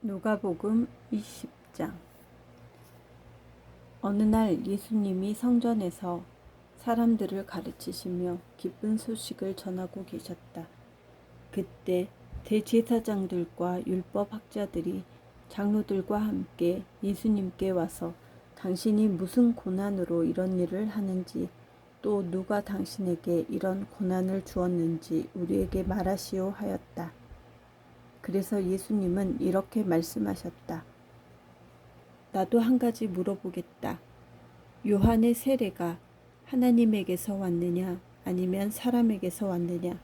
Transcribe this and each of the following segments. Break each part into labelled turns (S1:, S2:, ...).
S1: 누가복음 20장. 어느 날 예수님이 성전에서 사람들을 가르치시며 기쁜 소식을 전하고 계셨다. 그때 대제사장들과 율법학자들이 장로들과 함께 예수님께 와서 당신이 무슨 고난으로 이런 일을 하는지, 또 누가 당신에게 이런 고난을 주었는지 우리에게 말하시오 하였다. 그래서 예수님은 이렇게 말씀하셨다. 나도 한 가지 물어보겠다. 요한의 세례가 하나님에게서 왔느냐 아니면 사람에게서 왔느냐?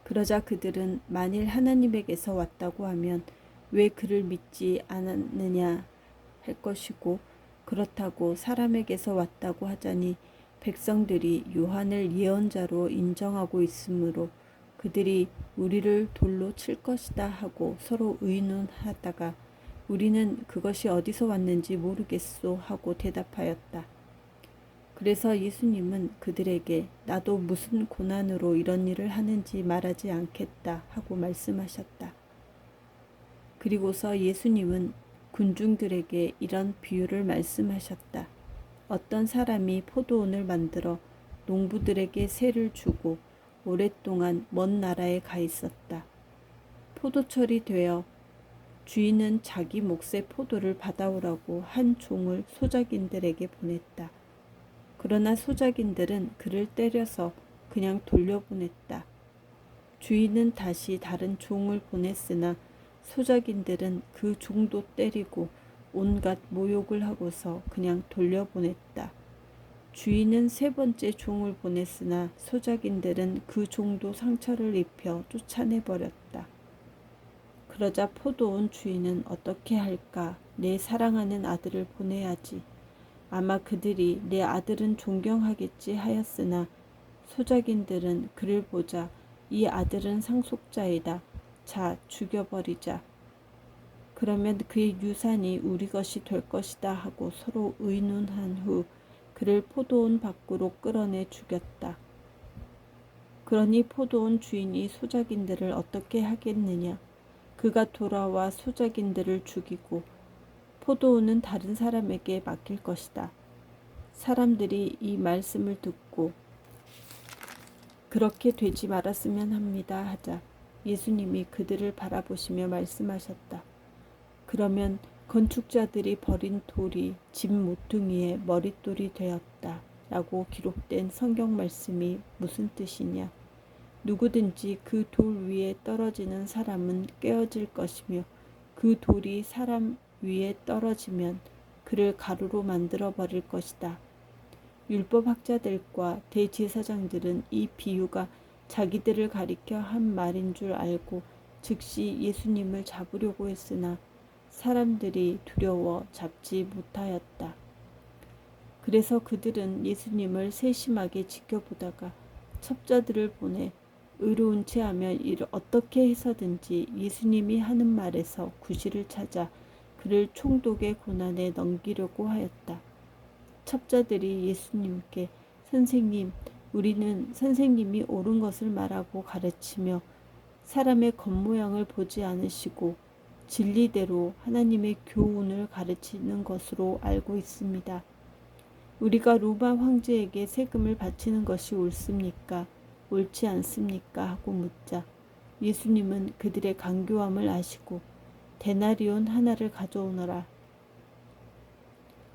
S1: 그러자 그들은 만일 하나님에게서 왔다고 하면 왜 그를 믿지 않았느냐 할 것이고, 그렇다고 사람에게서 왔다고 하자니 백성들이 요한을 예언자로 인정하고 있으므로 그들이 우리를 돌로 칠 것이다 하고 서로 의논하다가 우리는 그것이 어디서 왔는지 모르겠소 하고 대답하였다. 그래서 예수님은 그들에게 나도 무슨 고난으로 이런 일을 하는지 말하지 않겠다 하고 말씀하셨다. 그리고서 예수님은 군중들에게 이런 비유를 말씀하셨다. 어떤 사람이 포도원을 만들어 농부들에게 세를 주고 오랫동안 먼 나라에 가 있었다. 포도철이 되어 주인은 자기 몫의 포도를 받아오라고 한 종을 소작인들에게 보냈다. 그러나 소작인들은 그를 때려서 그냥 돌려보냈다. 주인은 다시 다른 종을 보냈으나 소작인들은 그 종도 때리고 온갖 모욕을 하고서 그냥 돌려보냈다. 주인은 세 번째 종을 보냈으나 소작인들은 그 종도 상처를 입혀 쫓아내버렸다. 그러자 포도원 주인은 어떻게 할까? 내 사랑하는 아들을 보내야지. 아마 그들이 내 아들은 존경하겠지 하였으나 소작인들은 그를 보자 이 아들은 상속자이다. 자, 죽여버리자. 그러면 그의 유산이 우리 것이 될 것이다 하고 서로 의논한 후 그를 포도원 밖으로 끌어내 죽였다. 그러니 포도원 주인이 소작인들을 어떻게 하겠느냐? 그가 돌아와 소작인들을 죽이고 포도원은 다른 사람에게 맡길 것이다. 사람들이 이 말씀을 듣고 그렇게 되지 말았으면 합니다 하자 예수님이 그들을 바라보시며 말씀하셨다. 그러면 건축자들이 버린 돌이 집 모퉁이의 머릿돌이 되었다 라고 기록된 성경 말씀이 무슨 뜻이냐? 누구든지 그 돌 위에 떨어지는 사람은 깨어질 것이며 그 돌이 사람 위에 떨어지면 그를 가루로 만들어 버릴 것이다. 율법학자들과 대제사장들은 이 비유가 자기들을 가리켜 한 말인 줄 알고 즉시 예수님을 잡으려고 했으나 사람들이 두려워 잡지 못하였다. 그래서 그들은 예수님을 세심하게 지켜보다가 첩자들을 보내 의로운 채 하면 이를 어떻게 해서든지 예수님이 하는 말에서 구실을 찾아 그를 총독의 고난에 넘기려고 하였다. 첩자들이 예수님께 선생님, 우리는 선생님이 옳은 것을 말하고 가르치며 사람의 겉모양을 보지 않으시고 진리대로 하나님의 교훈을 가르치는 것으로 알고 있습니다. 우리가 로마 황제에게 세금을 바치는 것이 옳습니까? 옳지 않습니까? 하고 묻자 예수님은 그들의 간교함을 아시고 데나리온 하나를 가져오너라.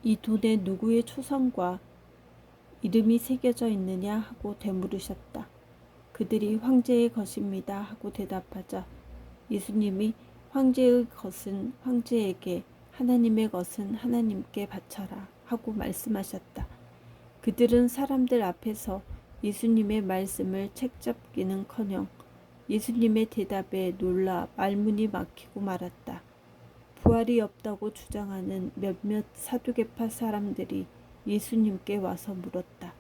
S1: 이 돈에 누구의 초상과 이름이 새겨져 있느냐 하고 되물으셨다. 그들이 황제의 것입니다 하고 대답하자 예수님이 황제의 것은 황제에게, 하나님의 것은 하나님께 바쳐라 하고 말씀하셨다. 그들은 사람들 앞에서 예수님의 말씀을 책잡기는커녕 예수님의 대답에 놀라 말문이 막히고 말았다. 부활이 없다고 주장하는 몇몇 사두개파 사람들이 예수님께 와서 물었다.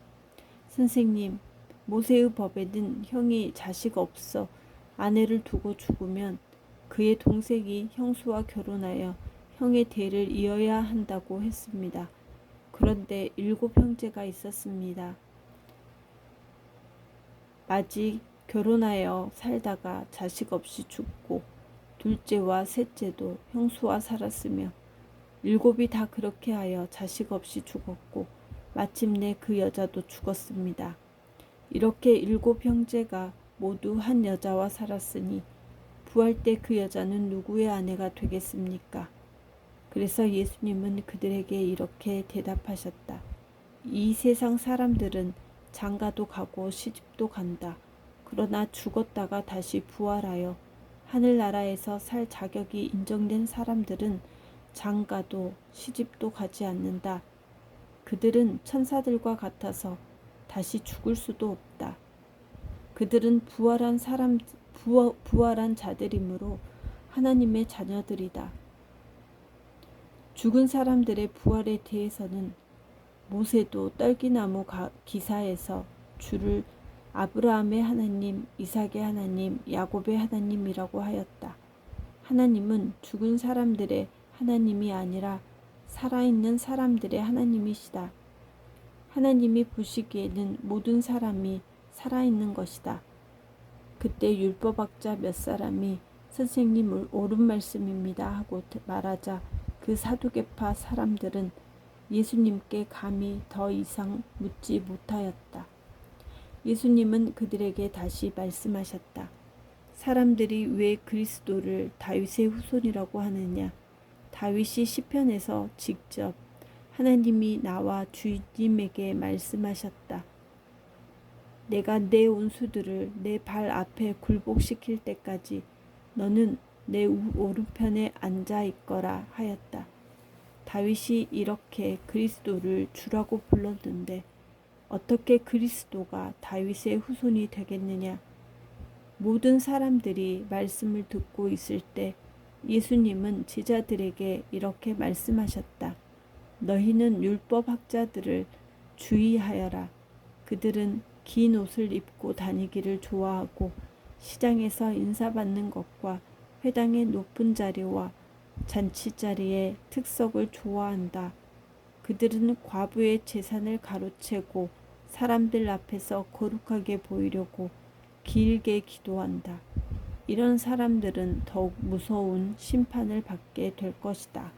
S1: 선생님, 모세의 법에는 형이 자식 없어 아내를 두고 죽으면 그의 동생이 형수와 결혼하여 형의 대를 이어야 한다고 했습니다. 그런데 7 형제가 있었습니다. 아직 결혼하여 살다가 자식 없이 죽고 둘째와 셋째도 형수와 살았으며 7이 다 그렇게 하여 자식 없이 죽었고 마침내 그 여자도 죽었습니다. 이렇게 7 형제가 모두 한 여자와 살았으니 부활 때 그 여자는 누구의 아내가 되겠습니까? 그래서 예수님은 그들에게 이렇게 대답하셨다. 이 세상 사람들은 장가도 가고 시집도 간다. 그러나 죽었다가 다시 부활하여 하늘나라에서 살 자격이 인정된 사람들은 장가도 시집도 가지 않는다. 그들은 천사들과 같아서 다시 죽을 수도 없다. 그들은 부활한 자들이므로 하나님의 자녀들이다. 죽은 사람들의 부활에 대해서는 모세도 떨기나무 기사에서 주를 아브라함의 하나님, 이삭의 하나님, 야곱의 하나님이라고 하였다. 하나님은 죽은 사람들의 하나님이 아니라 살아있는 사람들의 하나님이시다. 하나님이 보시기에는 모든 사람이 살아있는 것이다. 그때 율법학자 몇 사람이 선생님 옳은 말씀입니다 하고 말하자 그 사두개파 사람들은 예수님께 감히 더 이상 묻지 못하였다. 예수님은 그들에게 다시 말씀하셨다. 사람들이 왜 그리스도를 다윗의 후손이라고 하느냐? 다윗이 시편에서 직접 하나님이 나와 주님에게 말씀하셨다. 내가 내 온수들을 내 발 앞에 굴복시킬 때까지 너는 내 오른편에 앉아 있거라 하였다. 다윗이 이렇게 그리스도를 주라고 불렀는데 어떻게 그리스도가 다윗의 후손이 되겠느냐? 모든 사람들이 말씀을 듣고 있을 때 예수님은 제자들에게 이렇게 말씀하셨다. 너희는 율법학자들을 주의하여라. 그들은 긴 옷을 입고 다니기를 좋아하고 시장에서 인사받는 것과 회당의 높은 자리와 잔치자리의 특석을 좋아한다. 그들은 과부의 재산을 가로채고 사람들 앞에서 거룩하게 보이려고 길게 기도한다. 이런 사람들은 더욱 무서운 심판을 받게 될 것이다.